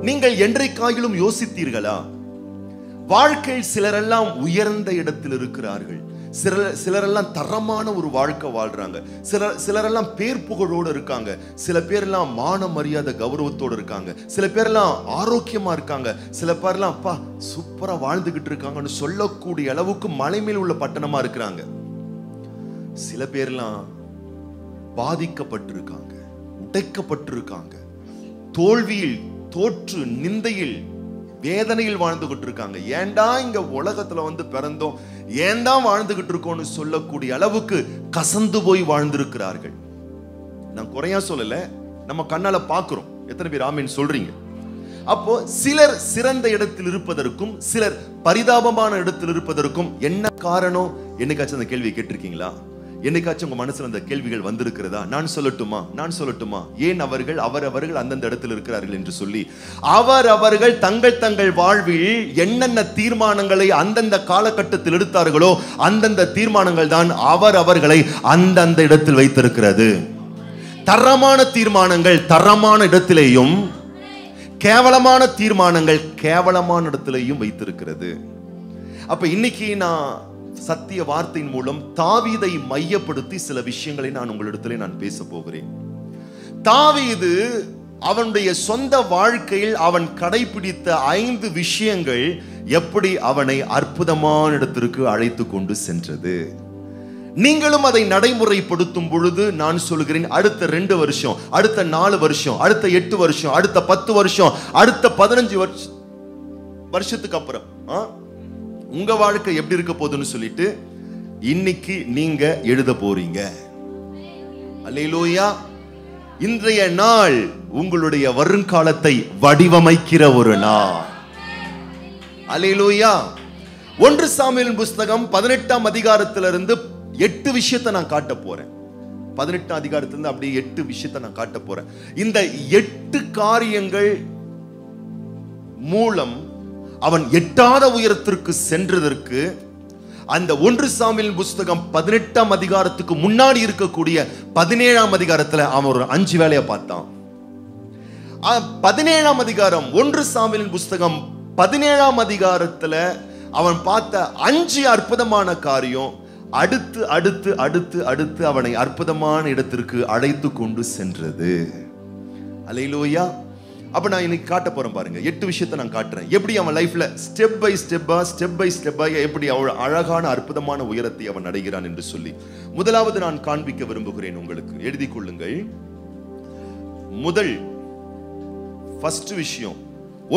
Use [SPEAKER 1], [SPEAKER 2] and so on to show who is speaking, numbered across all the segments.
[SPEAKER 1] நீங்கள் என்றைக்காயிலும் யோசித்தீர்களா? வாழ்க்கையில் சிலரெல்லாம் உயர்ந்த இடத்தில் இருக்கிறார்கள், சிலரெல்லாம் தரமான ஒரு வாழ்க்கை வாழ்றாங்க, சிலரெல்லாம் பேர் புகழோடு இருக்காங்க, சில பேர்லாம் மான மரியாதை கௌரவத்தோடு இருக்காங்க, சில பேர்லாம் ஆரோக்கியமா இருக்காங்க, சில பேர்லாம் அப்பா சூப்பரா வாழ்ந்துகிட்டு இருக்காங்கன்னு சொல்லக்கூடிய அளவுக்கு மலை மேல் உள்ள பட்டணமா இருக்கிறாங்க. சில பேர்லாம் பாதிக்கப்பட்டிருக்காங்க, உடைக்கப்பட்டிருக்காங்க, தோல்வியில் தோற்று நிந்தையில் வேதனையில் வாழ்ந்துகிட்டு இருக்காங்க. ஏண்டா இங்க உலகத்துல வந்து பிறந்தோம், ஏண்டா வாழ்ந்துகிட்டு இருக்கோம்னு சொல்லக்கூடிய அளவுக்கு கசந்து போய் வாழ்ந்திருக்கிறார்கள். நான் குறையா சொல்லல, நம்ம கண்ணால பாக்குறோம். எத்தனை பேர் ஆமீன் சொல்றீங்க? அப்போ சிலர் சிறந்த இடத்தில் இருப்பதற்கும் சிலர் பரிதாபமான இடத்தில் இருப்பதற்கும் என்ன காரணம்? என்னைக்காச்சும் அந்த கேள்வியை கேட்டிருக்கீங்களா? என்னைக்காச்சும் உங்க மனசுல அந்த கேள்விகள் வந்திருக்கிறதா? நான் சொல்லட்டுமா ஏன் அவரவர்கள் அந்தந்த இடத்தில் இருக்கிறார்கள் என்று சொல்லி, அவரவர்கள் தங்கள் வாழ்வில் என்னென்ன தீர்மானங்களை அந்தந்த காலகட்டத்தில் எடுத்தார்களோ அந்தந்த தீர்மானங்கள் தான் அவரவர்களை அந்தந்த இடத்தில் வைத்திருக்கிறது. தரமான தீர்மானங்கள் தரமான இடத்திலேயும், கேவலமான தீர்மானங்கள் கேவலமான இடத்திலேயும் வைத்திருக்கிறது. அப்ப இன்னைக்கு நான் சத்திய வார்த்தையின் மூலம் தாவீதை மையப்படுத்தி சில விஷயங்களை நான் உங்களிடத்திலே நான் பேச போகிறேன். தாவீது அவனுடைய சொந்த வாழ்க்கையில் அவன் கடைபிடித்த 5 விஷயங்கள் எப்படி அவனை அற்புதமான இடத்திற்கு அழைத்து கொண்டு சென்றது. நீங்களும் அதை நடைமுறைப்படுத்தும் பொழுது நான் சொல்கிறேன், அடுத்த 2 வருஷம், அடுத்த 4 வருஷம், அடுத்த 8 வருஷம், அடுத்த 10 வருஷம், அடுத்த 15 வருஷத்துக்கு அப்புறம் உங்க வாழ்க்கை எப்படி இருக்க போகுதுன்னு சொல்லிட்டு இன்னைக்கு நீங்க எழுத போறீங்க. அல்லேலூயா. இன்றைய நாள் உங்களுடைய வருங்காலத்தை வடிவமைக்கிற ஒரு நாள். அல்லேலூயா. 1 சாமுவேலின் புஸ்தகம் 18ஆம் அதிகாரத்திலிருந்து 8 விஷயத்தை நான் காட்ட போறேன். 18ஆம் அதிகாரத்திலிருந்து அப்படியே 8 விஷயத்தை நான் காட்ட போறேன். இந்த 8 காரியங்கள் மூலம் அவன் எட்டாத உயரத்திற்கு சென்றதற்கு அந்த 1 சாமுவேலின் புஸ்தகம் 18ஆம் அதிகாரத்துக்கு முன்னாடி இருக்கக்கூடிய 17ஆம் அதிகாரத்துல அவன் ஒரு 5 வேலையை பார்த்தான். 17ஆம் அதிகாரம் 1 சாமுவேலின் புஸ்தகம் 17ஆம் அதிகாரத்துல அவன் பார்த்த 5 அற்புதமான காரியம் அடுத்து அடுத்து அடுத்து அடுத்து அவனை அற்புதமான இடத்திற்கு அழைத்து கொண்டு சென்றது. அல்லேலூயா. அப்ப நான் இன்னைக்கு காட்ட போறேன் பாருங்க. 8 விஷயத்தை நான் காட்டுறேன், எப்படி அவன் லைஃப்ல ஸ்டெப் பை ஸ்டெப்பா எப்படி அழகான அற்புதமான உயரத்தை அவன் அடைகிறான் என்று சொல்லி. முதலாவது நான் காண்பிக்க விரும்புகிறேன், உங்களுக்கு எழுதி கொள்ளுங்கள். ஃபர்ஸ்ட் விஷயம்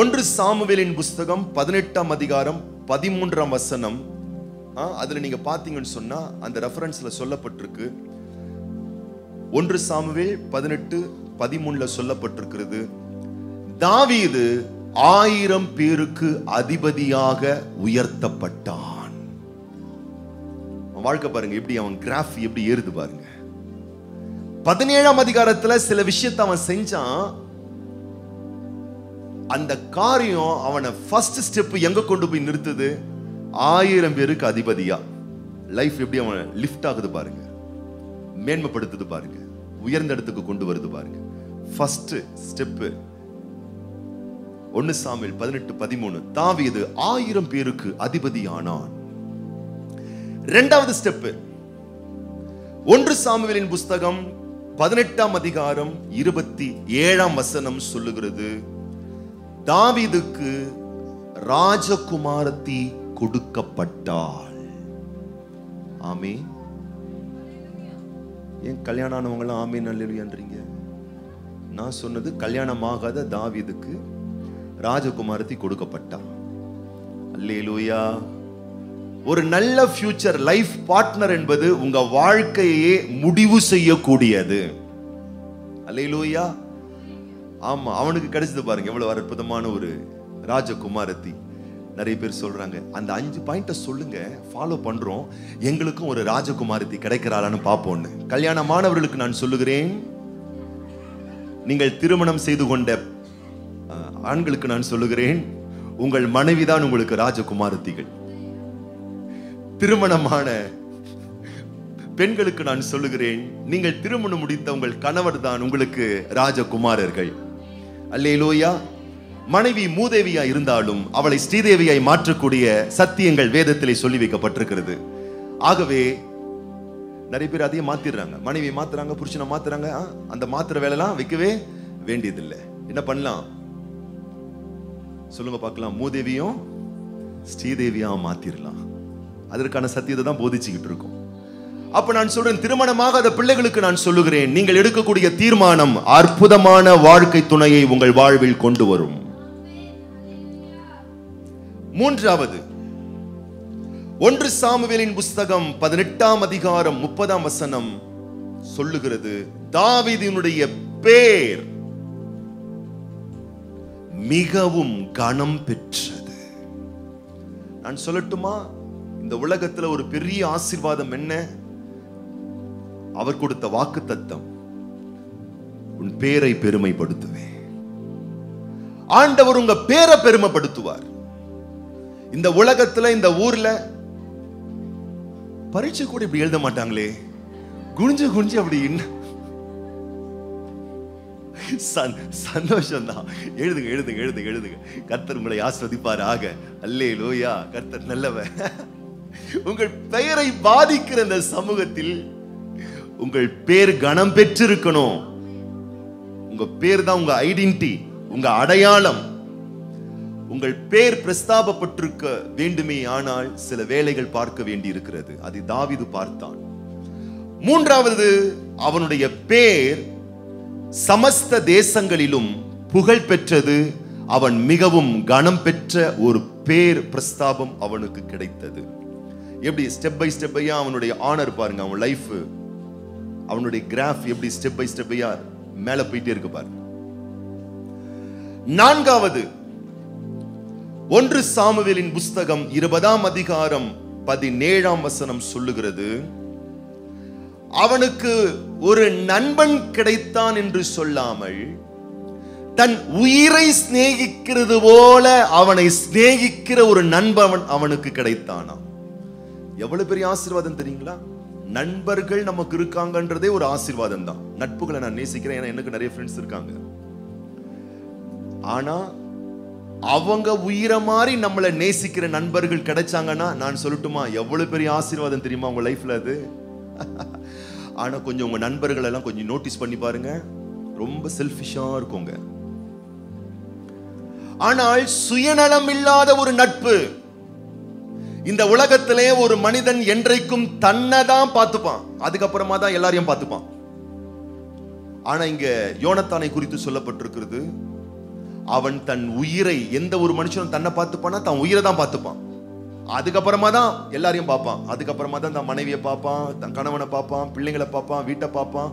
[SPEAKER 1] 1 சாமுவேலின் புஸ்தகம் 18ஆம் அதிகாரம் 13ஆம் வசனம். அதுல நீங்க பாத்தீங்கன்னு சொன்னா அந்த ரெஃபரன்ஸ்ல சொல்லப்பட்டிருக்கு. 1 சாமுவேல் 18:13 சொல்லப்பட்டிருக்கிறது, தாவீது 1000 பேருக்கு அதிபதியாக உயர்த்தப்பட்டான். வாழ்க்கை பாருங்க எப்படி அவன் கிராஃப் எப்படி ஏறுது பாருங்க. 17ஆம் அதிகாரத்துல சில விஷயத்தை அவன் செஞ்சான். அந்த காரியம் அவனை ஃபர்ஸ்ட் ஸ்டெப் எங்க கொண்டு போய் நிறுத்துது? 1000 பேருக்கு அதிபதியா. லைஃப் எப்படி அவன் லிஃப்ட் ஆகுது பாருங்க, மேன்மைப்படுத்துது பாருங்க, உயர்ந்த இடத்துக்கு கொண்டு வருது பாருங்க. ஃபர்ஸ்ட் ஸ்டெப் 1 சாமுவேல் 18:13 தாவீது 1000 பேருக்கு அதிபதியானான். இரண்டாவது ஸ்டெப் 1 சாமுவேலின் புஸ்தகம் 18ஆம் அதிகாரம் 27ஆம் வசனம் சொல்லுகிறது, தாவீதுக்கு ராஜகுமாரத்தி கொடுக்கப்பட்டாள். ஆமென். ஏன் கல்யாணம் ஆனவங்களாம் ஆமென் அல்லேலூயான்றீங்க? நான் சொன்னது கல்யாணமாகாத தாவீதுக்கு ராஜகுமாரத்தி கொடுக்கப்பட்டா. அல்லேலூயா. ஒரு நல்ல ஃபியூச்சர் லைஃப் பார்ட்னர் என்பது உங்க வாழ்க்கையே முடிவு செய்யக்கூடியது. அல்லேலூயா. ஆமா, அவனுக்கு கிடைச்சது பாருங்க எவ்வளவு அற்புதமான ஒரு ராஜகுமாரத்தி. நிறைய பேர் சொல்றாங்க, அந்த 5 பாயிண்ட சொல்லுங்க, ஃபாலோ பண்றோம், எங்களுக்கும் ஒரு ராஜகுமாரத்தி கிடைக்கிறாளான்னு பாப்போம்னு. கல்யாணமானவர்களுக்கு நான் சொல்லுகிறேன், நீங்கள் திருமணம் செய்து கொண்ட ஆண்களுக்கு நான் சொல்லுகிறேன், உங்கள் மனைவிதான் உங்களுக்கு ராஜகுமாரத்திகள். திருமணமான பெண்களுக்கு நான் சொல்லுகிறேன், நீங்கள் திருமணம் முடித்த உங்கள் கணவர் தான் உங்களுக்கு ராஜகுமாரர்கள். அல்லேலூயா. மனைவி மூதேவியா இருந்தாலும் அவளை ஸ்ரீதேவியாய் மாற்றக்கூடிய சத்தியங்கள் வேதத்திலே சொல்லி வைக்கப்பட்டிருக்கிறது. ஆகவே நிறைய பேர் அதையும் மாத்திடுறாங்க. மனைவி மாத்துறாங்க, புருஷனை மாத்துறாங்க. அந்த மாத்திர வேலைலாம் வைக்கவே வேண்டியதில்லை. என்ன பண்ணலாம் சொல்லுங்க பார்க்கலாம்? மூதேவியும் ஸ்ரீதேவியா மாத்திரலாம். அதற்கான சத்தியத்தை தான் போதிச்சுக்கிட்டு இருக்கோம். அப்ப நான் சொல்றேன், திருமணமாகாத பிள்ளைகளுக்கு நான் சொல்லுகிறேன், நீங்கள் எடுக்கக்கூடிய தீர்மானம் அற்புதமான வாழ்க்கை துணையை உங்கள் வாழ்வில் கொண்டு வரும். மூன்றாவது, 1 சாமுவேலின் புஸ்தகம் 18ஆம் அதிகாரம் 30ஆம் வசனம் சொல்லுகிறது, தாவீதினுடைய பேர் மிகவும் கனம் பெற்றது. நான் சொல்லட்டுமா, இந்த உலகத்துல ஒரு பெரிய ஆசீர்வாதம் என்ன? அவர் கொடுத்த வாக்குத்தத்தம், உன் பேரை பெருமைப்படுத்துவேன். ஆண்டவர் உங்க பேரை பெருமைப்படுத்துவார். இந்த உலகத்துல, இந்த ஊர்ல பரீட்சை கூட இப்படி எழுத மாட்டாங்களே, குனிஞ்சு குனிஞ்சு அப்படி சந்தோஷம் தான். எழுதுங்க எழுதுங்க எழுதுங்க எழுதுங்க. கர்த்தர் உங்களை ஆஸ்வதிப்பாராக. அல்லேலூயா. கர்த்தர் நல்லவர். உங்கள் பெயரை பாதிக்கிற இந்த சமூகத்தில் உங்கள் பேர் கனம் பெற்றிருக்கணும். உங்க பேர் தான் உங்க ஐடென்டிட்டி, உங்க அடையாளம். உங்கள் பேர் பிரஸ்தாபப்பட்டிருக்க வேண்டுமே, ஆனால் சில வேலைகள் பார்க்க வேண்டி இருக்கிறது. அதை தாவீது பார்த்தான். மூன்றாவது, அவனுடைய பேர் சமஸ்த தேசங்களிலும் புகழ் பெற்றது. அவன் மிகவும் கனம் பெற்ற ஒரு பேர் பிரஸ்தாபம் அவனுக்கு கிடைத்தது. எப்படி ஸ்டெப் பை ஸ்டெப்பையா அவனுடைய ஆனர் பாருங்க, அவன் லைஃப், அவனுடைய கிராஃப் எப்படி ஸ்டெப் பை ஸ்டெப்பையா மேல போயிட்டே இருக்கு பாருங்க. நான்காவது, 1 சாமுவேலின் புஸ்தகம் 20ஆம் அதிகாரம் 17ஆம் வசனம் சொல்லுகிறது, அவனுக்கு ஒரு நண்பன் கிடைத்தான் என்று சொல்லாமல் தன் உயிரை சிநேகிக்கிறது போல அவனை சிநேகிக்கிற ஒரு நண்பன் அவனுக்கு கிடைத்தானாம். எவ்வளவு பெரிய ஆசீர்வாதம் தெரியுங்களா? நண்பர்கள் நமக்கு இருக்காங்கன்றதே ஒரு ஆசீர்வாதம் தான். நட்புகளை நான் நேசிக்கிறேன், ஏன்னா எனக்கு நிறைய ஃப்ரெண்ட்ஸ் இருக்காங்க. ஆனா அவங்க உயிரை மாதிரி நம்மளை நேசிக்கிற நண்பர்கள் கிடைச்சாங்கன்னா நான் சொல்லட்டுமா, எவ்வளவு பெரிய ஆசீர்வாதம் தெரியுமா உங்க லைஃப்ல அது. ஆனா கொஞ்சம் உங்க நண்பர்கள் எல்லாம் கொஞ்சம் நோட்டீஸ் பண்ணி பாருங்க, ரொம்ப செல்ஃபிஷா இருக்குங்க. ஆனால் சுயநலம் இல்லாத ஒரு நட்பு. இந்த உலகத்திலே ஒரு மனிதன் என்றைக்கும் தன்னை தான் பார்த்துப்பான், அதுக்கப்புறமா தான் எல்லாரையும் பார்த்துப்பான். ஆனா இங்க யோனத்தானை குறித்து சொல்லப்பட்டிருக்கிறது, அவன் தன் உயிரை, எந்த ஒரு மனுஷனும் தன்னை பார்த்துப்பானா தன் உயிரை தான் பார்த்துப்பான், அதுக்கப்புறமா தான் எல்லாரையும் பார்ப்பான். அதுக்கப்புறமா தான் தன் மனைவியை பார்ப்பான், தன் கணவனை பார்ப்பான், பிள்ளைங்களை பார்ப்பான், வீட்டை பார்ப்பான்,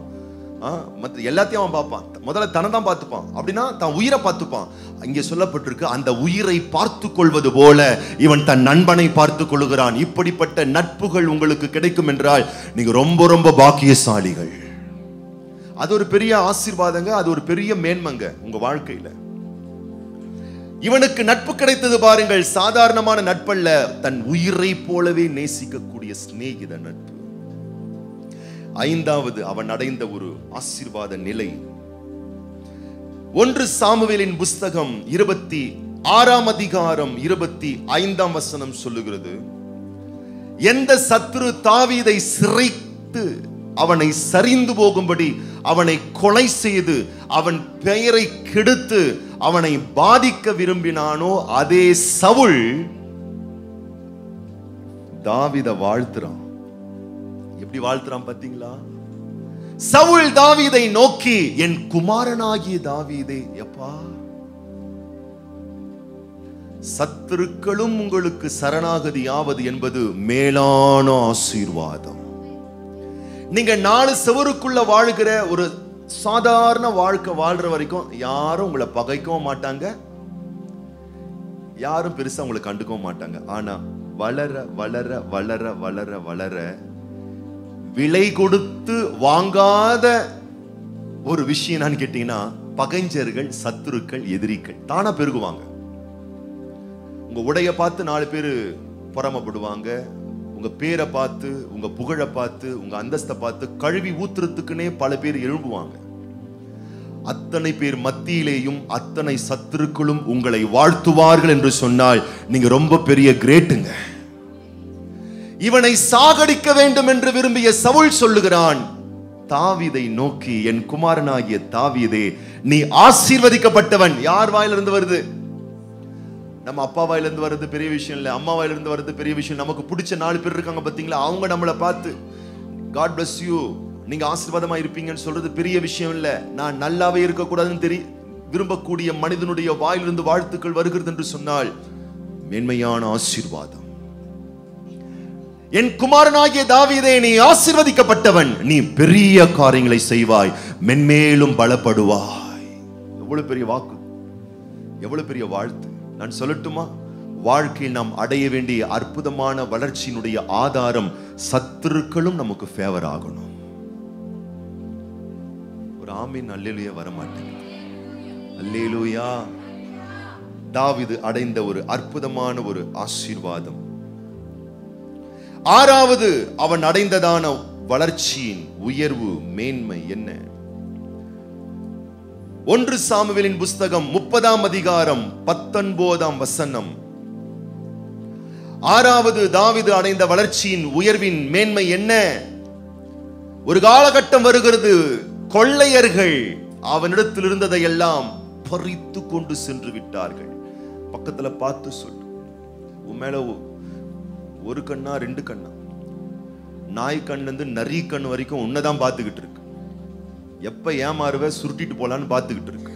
[SPEAKER 1] மற்ற எல்லாத்தையும் அவன் பார்ப்பான். முதல்ல தன்னை தான் பார்த்துப்பான், அப்படின்னா தன் உயிரை பார்த்துப்பான். இங்கே சொல்லப்பட்டிருக்கு, அந்த உயிரை பார்த்து கொள்வது போல இவன் தன் நண்பனை பார்த்து கொள்கிறான். இப்படிப்பட்ட நட்புகள் உங்களுக்கு கிடைக்கும் என்றால் நீங்க ரொம்ப ரொம்ப பாக்கியசாலிகள். அது ஒரு பெரிய ஆசீர்வாதங்க, அது ஒரு பெரிய மேன்மைங்க உங்க வாழ்க்கையில. இவனுக்கு நட்பு கிடைத்தது பாருங்கள், சாதாரணமான நட்பல்ல, தன் உயிரை போலவே நேசிக்கக்கூடிய சிநேகித நட்பு. ஐந்தாவது, அவன் அடைந்த ஒரு ஆசீர்வாத நிலை. 1 சாமுவேலின் புஸ்தகம் 26ஆம் அதிகாரம் 25ஆம் வசனம் சொல்லுகிறது, எந்த சத்துரு தாவீதை சிறைத்து அவனை சரிந்து போகும்படி அவனை கொலை செய்து அவன் பெயரை கெடுத்து அவனை பாதிக்க விரும்பினானோ, அதே சவுல் தாவீதை வாழ்த்துறான். எப்படி வாழ்த்துறான் பாத்தீங்களா? சவுல் தாவீதை நோக்கி, என் குமாரனாகிய தாவீதே, எப்பா சத்துருக்களும் உங்களுக்கு சரணாகதியாவது என்பது மேலான ஆசீர்வாதம். நீங்க 4 செவருக்குள்ள வாழ்கிற ஒரு சாதாரண வாழ்க்கை வாழ்ற வரைக்கும் யாரும் உங்களை பகைக்கவும் மாட்டாங்க, யாரும் பெருசா உங்களை கண்டுக்கவும் மாட்டாங்க. ஆனா வளர வளர வளர வளர வளர விலை கொடுத்து வாங்காத ஒரு விஷயம் என்னன்னு கேட்டீங்கன்னா, பகைஞ்சர்கள், சத்துருக்கள், எதிரிகள் தானா பெருகுவாங்க. உங்க உடைய பார்த்து 4 பேர் பொறாமைப்படுவாங்க, உங்க பேரை பார்த்து, உங்க புகழை பார்த்து, உங்க அந்தஸ்தை பார்த்து கழுவி ஊத்துறதுக்குன்னே பல பேர் எழும்புவாங்க. அத்தனை பேர் மத்தியிலேயும் அத்தனை சத்துருக்களும் உங்களை வாழ்த்துவார்கள் என்று சொன்னால் நீங்க ரொம்ப பெரிய கிரேட்டுங்க. இவனை சாகடிக்க வேண்டும் என்று விரும்பிய சவுல் சொல்லுகிறான் தாவீதை நோக்கி, என் குமாரனாகிய தாவீதே, நீ ஆசீர்வதிக்கப்பட்டவன். யார் வாயிலிருந்து வருது? நம்ம அப்பா வாயிலிருந்து வருது பெரிய விஷயம் இல்லை, அம்மா வாயிலிருந்து வருது பெரிய விஷயம். நமக்கு பிடிச்ச 4 பேர் இருக்காங்க பாத்தீங்களா, அவங்க நம்மளை பார்த்து காட் பிளஸ் யூ, நீங்க ஆசீர்வாதமா இருப்பீங்கன்னு சொல்றது பெரிய விஷயம் இல்ல. நான் நல்லாவே இருக்கக்கூடாதுன்னு விரும்பக்கூடிய மனிதனுடைய வாயிலிருந்து வாழ்த்துக்கள் வருகிறது என்று சொன்னால் மேன்மையான ஆசீர்வாதம். என் குமாரனாகிய தாவீதே, நீ ஆசீர்வதிக்கப்பட்டவன், நீ பெரிய காரியங்களை செய்வாய், மென்மேலும் பலப்படுவாய். எவ்வளவு பெரிய வாக்கு, எவ்வளவு பெரிய வாழ்த்து. நான் சொல்லட்டுமா, வாழ்க்கையில் நாம் அடைய வேண்டிய அற்புதமான வளர்ச்சியினுடைய ஆதாரம் சத்துருக்களும் நமக்கு ஃபேவர் ஆகணும். ஒரு ஆமீன் அல்லேலூயா வர மாட்டேங்குது. அல்லேலூயா. தாவீது அடைந்த ஒரு அற்புதமான ஒரு ஆசீர்வாதம். 6வது அவன் அடைந்ததான வளர்ச்சியின் உயர்வு மேன்மை என்ன? 1 சாமுவேலின் புஸ்தகம் 30ஆம் அதிகாரம் 19ஆம் வசனம். 6வது தாவீது அடைந்த வளர்ச்சியின் உயர்வின் மேன்மை என்ன? ஒரு காலகட்டம் வருகிறது, கொள்ளையர்கள் அவனிடத்தில் இருந்ததை எல்லாம் பறித்து கொண்டு சென்று விட்டார்கள். பக்கத்துல பார்த்து சொல்லு, உன் மேல ஒரு கண்ணா 2 கண்ணா, நாய் கண்ணு இருந்து நரி கண்ணு வரைக்கும் உன்னதான் பார்த்துக்கிட்டு இருக்கு. எப்ப ஏமாறுவ சுருட்டிட்டு போலான்னு பார்த்துக்கிட்டு இருக்கு.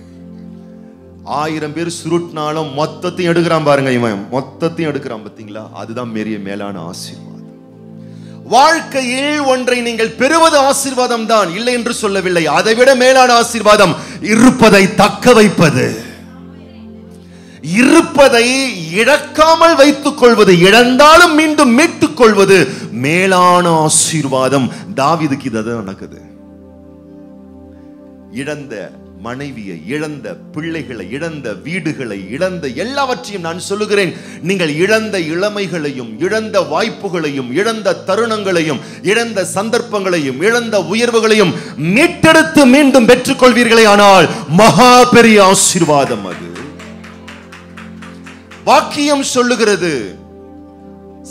[SPEAKER 1] 1000 பேர் சுருட்டினாலும் மொத்தத்தையும் எடுக்கிறான் பாருங்க, இவன் மொத்தத்தையும் எடுக்கிறான் பாத்தீங்களா? அதுதான் பெரிய மேலான ஆசீர்வாதம். வாழ்க்கையில் ஒன்றை நீங்கள் பெறுவது ஆசீர்வாதம் தான், இல்லை என்று சொல்லவில்லை. அதைவிட மேலான ஆசீர்வாதம் இருப்பதை தக்க வைப்பது, இருப்பதை இழக்காமல் வைத்துக் கொள்வது, இழந்தாலும் மீண்டும் மீட்டுக் கொள்வது மேலான ஆசீர்வாதம். தாவீதுக்கு இதுதான் நடக்குது. இழந்த மனைவியை, இழந்த பிள்ளைகளை, இழந்த வீடுகளை, இழந்த எல்லாவற்றையும் நான் சொல்லுகிறேன், நீங்கள் இழந்த இளமைகளையும், இழந்த வாய்ப்புகளையும், இழந்த தருணங்களையும், இழந்த சந்தர்ப்பங்களையும், இழந்த உயர்வுகளையும் மீட்டெடுத்து மீண்டும் பெற்றுக் கொள்வீர்களே, ஆனால் மகா பெரிய ஆசீர்வாதம் அது. வாக்கியம் சொல்லுகிறது,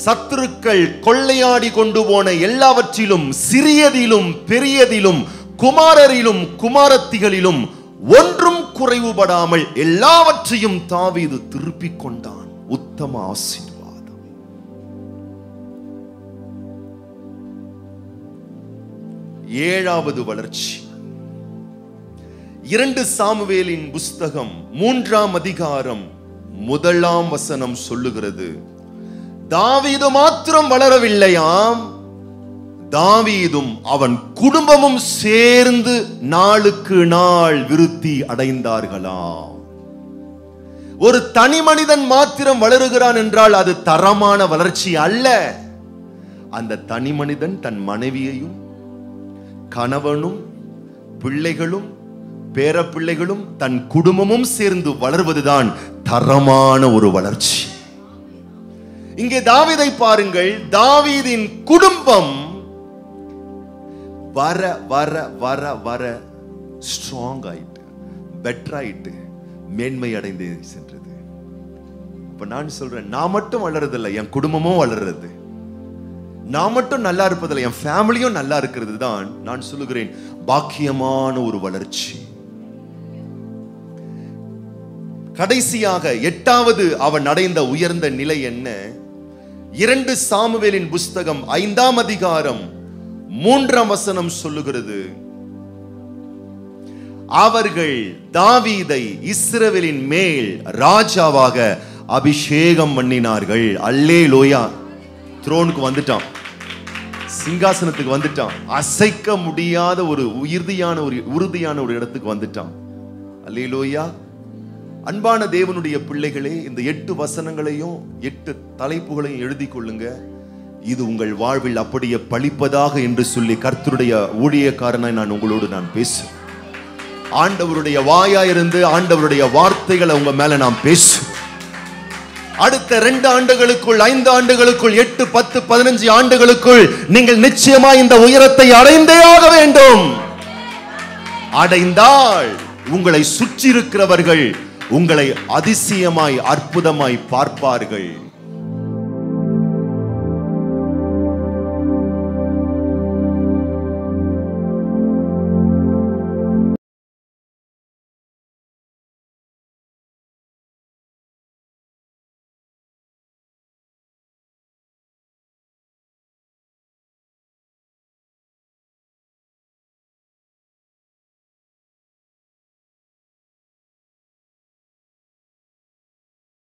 [SPEAKER 1] சத்துருக்கள் கொள்ளையாடி கொண்டு போன எல்லாவற்றிலும், சிறியதிலும் பெரியதிலும், குமாரரிலும் குமாரத்திகளிலும் ஒன்றும் குறைவுபடாமல் எல்லாவற்றையும் தாவீது திருப்பிக் கொண்டான். உத்தம ஆசீர்வாதம். 7வது வளர்ச்சி. 2 சாமுவேலின் புஸ்தகம் 3ஆம் அதிகாரம் 1ஆம் வசனம் சொல்லுகிறது, தாவீது மாத்திரம் வளரவில்லையாம், தாவீதும் அவன் குடும்பமும் சேர்ந்து நாளுக்கு நாள் விருத்தி அடைந்தார்களாம். ஒரு தனி மனிதன் மாத்திரம் வளருகிறான் என்றால் அது தரமான வளர்ச்சி அல்ல. அந்த தனி மனிதன் தன் மனைவியையும் கணவனும் பிள்ளைகளும் பேர பிள்ளைகளும் தன் குடும்பமும் சேர்ந்து வளர்வதுதான் தரமான ஒரு வளர்ச்சி. இங்கே தாவீதை பாருங்கள், தாவீதின் குடும்பம் வர வர வர வர ஸ்ட்ராங் ஆயிட்டு, பெட்டர் ஆயிட்டு, மேன்மை அடைந்து சென்றது. இப்ப நான் சொல்றேன், நான் மட்டும் வளர்றதில்லை, என் குடும்பமும் வளர்றது. நான் மட்டும் நல்லா இருப்பதில்லை, என் ஃபேமிலியும் நல்லா இருக்கிறது தான் நான் சொல்லுகிறேன் பாக்கியமான ஒரு வளர்ச்சி. கடைசியாக 8வது அவன் அடைந்த உயர்ந்த நிலை என்ன? 2 சாமுவேலின் புஸ்தகம் 5ஆம் அதிகாரம் 3ஆம் வசனம் சொல்லுகிறது, அவர்கள் தாவீதை இஸ்ரவேலின் மேல் ராஜாவாக அபிஷேகம் பண்ணினார்கள். அல்லேலூயா. த்ரோனுக்கு வந்துட்டான், சிங்காசனத்துக்கு வந்துட்டான், அசைக்க முடியாத ஒரு உறுதியான ஒரு இடத்துக்கு வந்துட்டான். அல்லேலூயா. அன்பான தேவனுடைய பிள்ளைகளே, இந்த 8 வசனங்களையும் 8 தலைப்புகளையும் எழுதி கொள்ளுங்க. இது உங்கள் வாழ்வில் அப்படியே பலிப்பதாக என்று சொல்லி கர்த்தருடைய ஊழியக்காரனாய் நான் உங்களோடு பேசுவேன். ஆண்டவருடைய வாயாயிருந்து ஆண்டவருடைய வார்த்தைகளை உங்க மேல நாம் பேசுவோம். அடுத்த 2 ஆண்டுகளுக்குள், 5 ஆண்டுகளுக்குள், 8, 10, 15 ஆண்டுகளுக்குள் நீங்கள் நிச்சயமா இந்த உயரத்தை அடைந்தே ஆக வேண்டும். அடைந்தால் உங்களை சுற்றி இருக்கிறவர்கள் உங்களை அதிசயமாய் அற்புதமாய் பார்ப்பார்கள்.